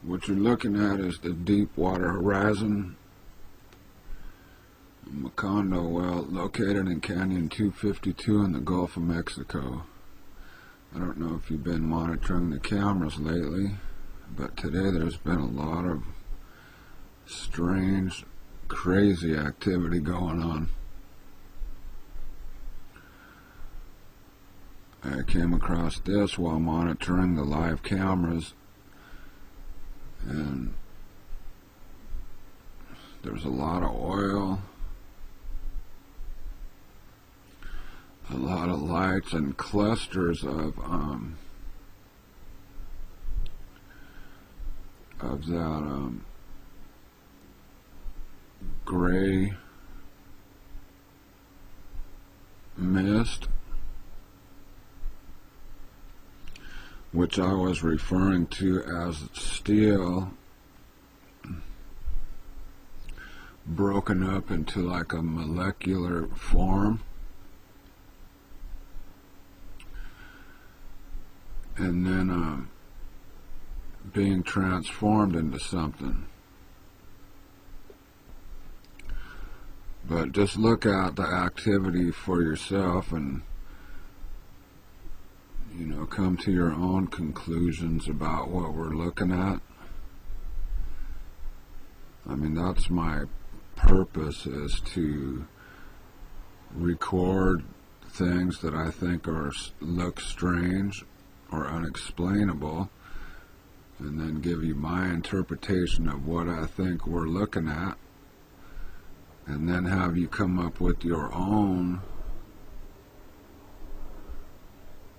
What you're looking at is the deep water horizon Macondo well located in Canyon 252 in the Gulf of Mexico. I don't know if you've been monitoring the cameras lately, but today there's been a lot of strange, crazy activity going on. I came across this while monitoring the live cameras, and there's a lot of oil, a lot of lights, and clusters of that gray mist, which I was referring to as steel broken up into like a molecular form, and then being transformed into something. But just look at the activity for yourself and, you know, come to your own conclusions about what we're looking at. I mean, that's my purpose, is to record things that I think look strange or unexplainable, and then give you my interpretation of what I think we're looking at, and then have you come up with your own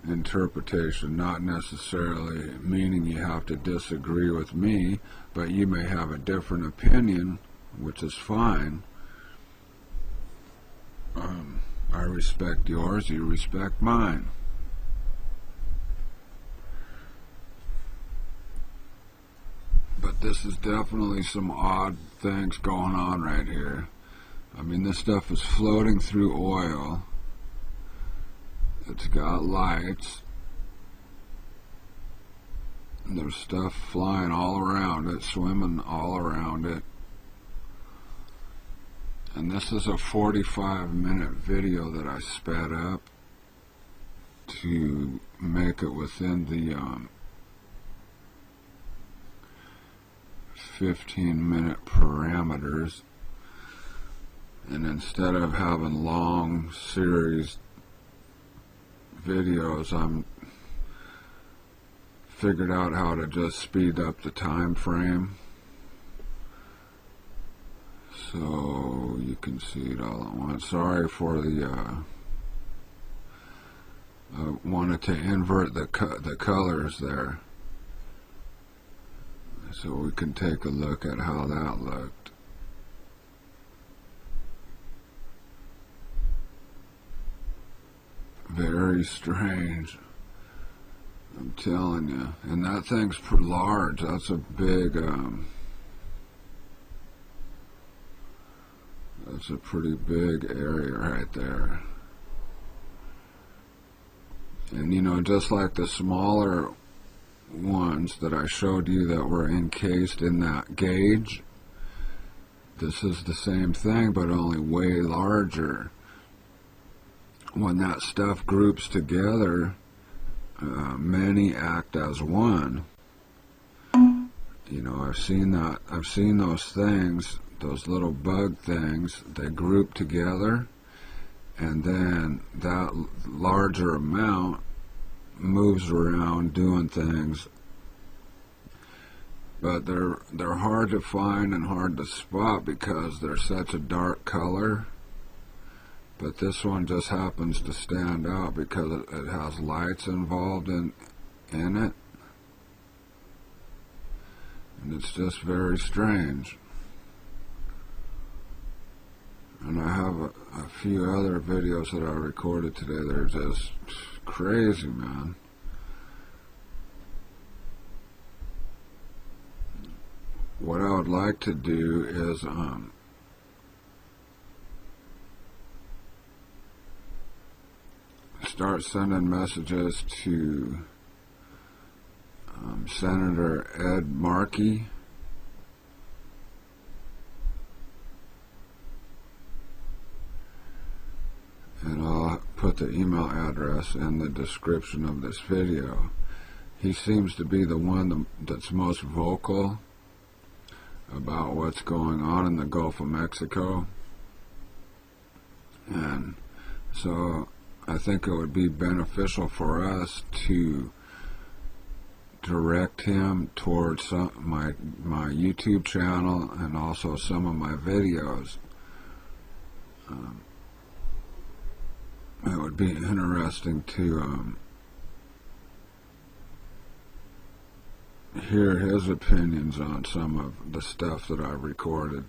interpretation, not necessarily meaning you have to disagree with me, but you may have a different opinion, which is fine. I respect yours, you respect mine. But this is definitely some odd things going on right here. I mean, this stuff is floating through oil. It's got lights. And there's stuff flying all around it, swimming all around it. And this is a 45-minute video that I sped up to make it within the 15-minute parameters. And instead of having long series videos, I'm figured out how to just speed up the time frame so you can see it all at once. Sorry for the I wanted to invert the colors there so we can take a look at how that looked. Very strange, I'm telling you. And that thing's large. That's a big, that's a pretty big area right there. And you know, just like the smaller ones that I showed you that were encased in that gauge, this is the same thing, but only way larger. When that stuff groups together, many act as one. You know, I've seen that. I've seen those things, those little bug things. They group together, and then that larger amount moves around doing things. But they're hard to find and hard to spot because they're such a dark color. But this one just happens to stand out because it has lights involved in it. And it's just very strange. And I have a few other videos that I recorded today that are just crazy, man. What I would like to do is start sending messages to Senator Ed Markey. And I'll put the email address in the description of this video. He seems to be the one that's most vocal about what's going on in the Gulf of Mexico. And so I think it would be beneficial for us to direct him towards my YouTube channel and also some of my videos. It would be interesting to hear his opinions on some of the stuff that I've recorded.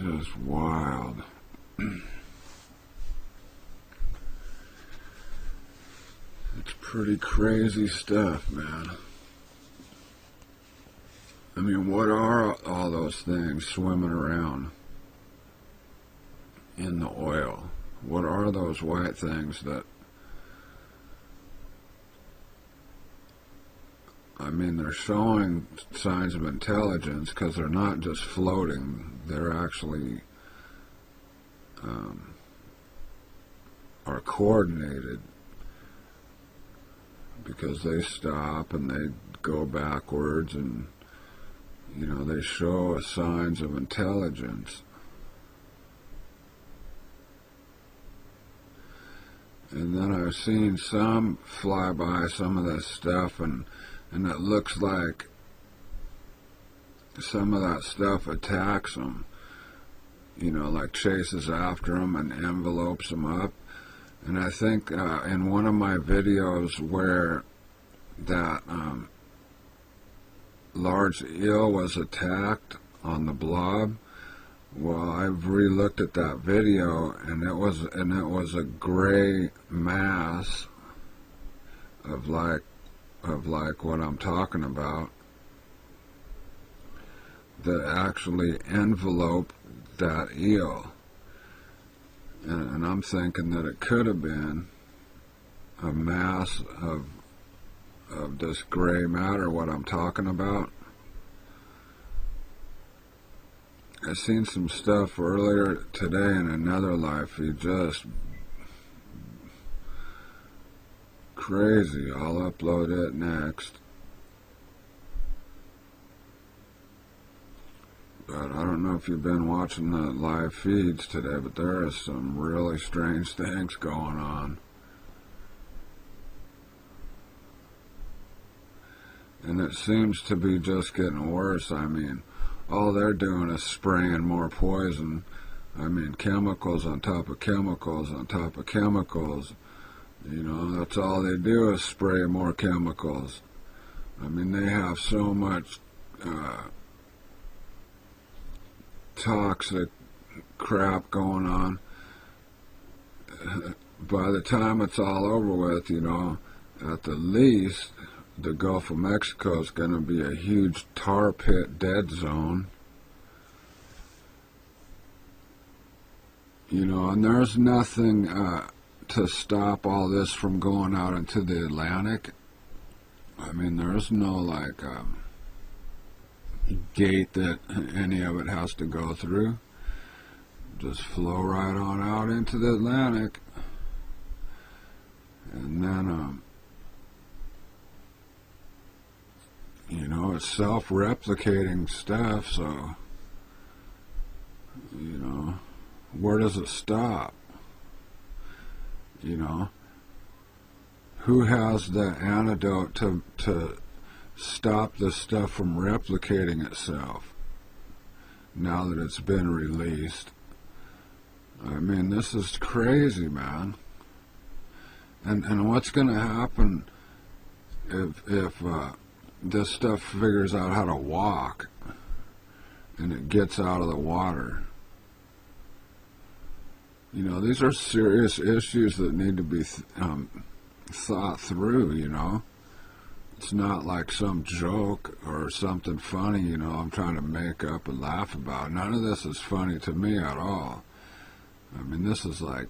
Just wild. It's pretty crazy stuff, man. I mean, what are all those things swimming around in the oil? What are those white things that, I mean, they're showing signs of intelligence because they're not just floating, they're actually are coordinated, because they stop and they go backwards, and you know, they show signs of intelligence. And then I've seen some fly by some of this stuff, and it looks like some of that stuff attacks them, you know, like chases after them and envelopes them up. And I think in one of my videos where that large eel was attacked on the blob, well, I've re-looked at that video, and it was a gray mass of like what I'm talking about, that actually enveloped that eel. And I'm thinking that it could have been a mass of this gray matter, what I'm talking about. I seen some stuff earlier today in another live feed, just crazy. I'll upload it next. But I don't know if you've been watching the live feeds today, but there is some really strange things going on. And it seems to be just getting worse. I mean, all they're doing is spraying more poison. I mean, chemicals on top of chemicals on top of chemicals. You know, that's all they do is spray more chemicals. I mean, they have so much toxic crap going on. By the time it's all over with, you know, at the least, the Gulf of Mexico is going to be a huge tar pit dead zone. You know, and there's nothing to stop all this from going out into the Atlantic. I mean, there's no, like, gate that any of it has to go through. Just flow right on out into the Atlantic. And then, you know, it's self-replicating stuff, so, you know, where does it stop? You know, who has the antidote to stop this stuff from replicating itself now that it's been released? I mean, this is crazy, man. And what's going to happen if this stuff figures out how to walk and it gets out of the water? You know, these are serious issues that need to be thought through, you know. It's not like some joke or something funny, you know, I'm trying to make up and laugh about. None of this is funny to me at all. I mean, this is like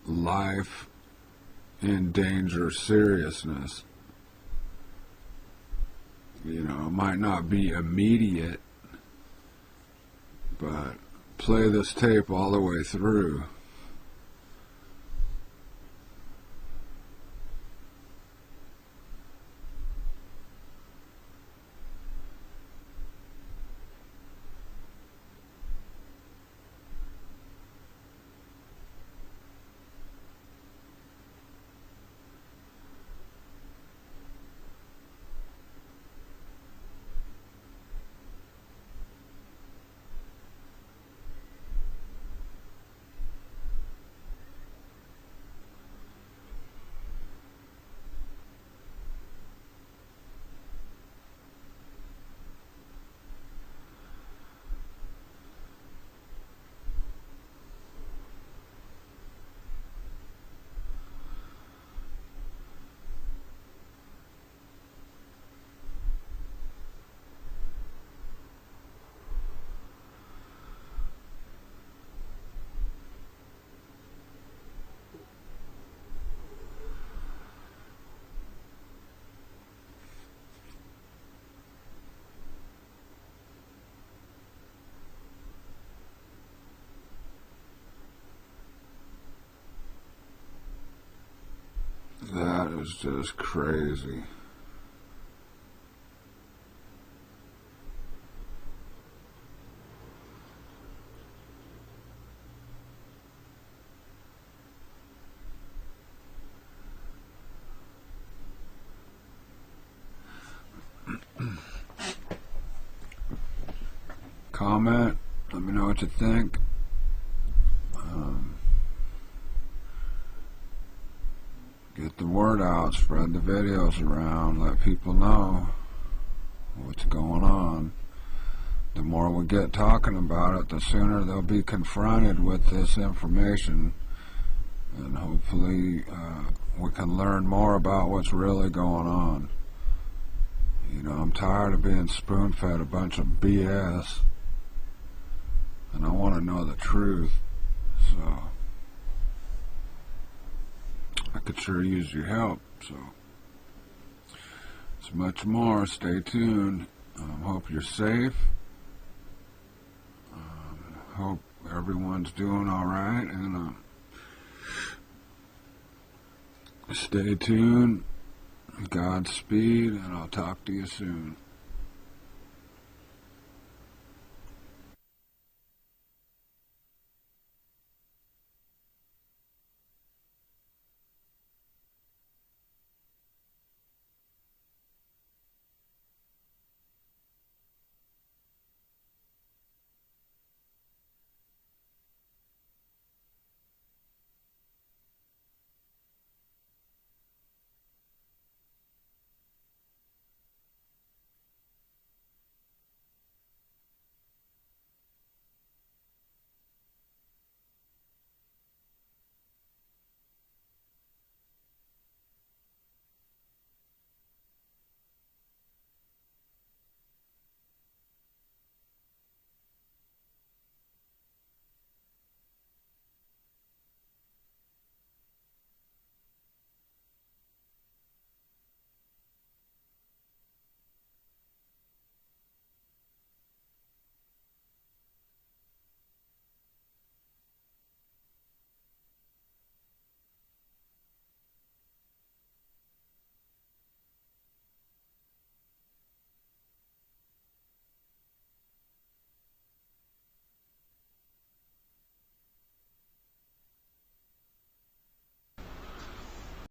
life in danger seriousness. You know, it might not be immediate, but play this tape all the way through. That is just crazy. Comment, let me know what you think. Get the word out, spread the videos around, let people know what's going on. The more we get talking about it, the sooner they'll be confronted with this information, and hopefully we can learn more about what's really going on. You know, I'm tired of being spoon-fed a bunch of BS, and I want to know the truth, so I could sure use your help. So it's much more. Stay tuned. Hope you're safe. Hope everyone's doing all right, and stay tuned. Godspeed, and I'll talk to you soon.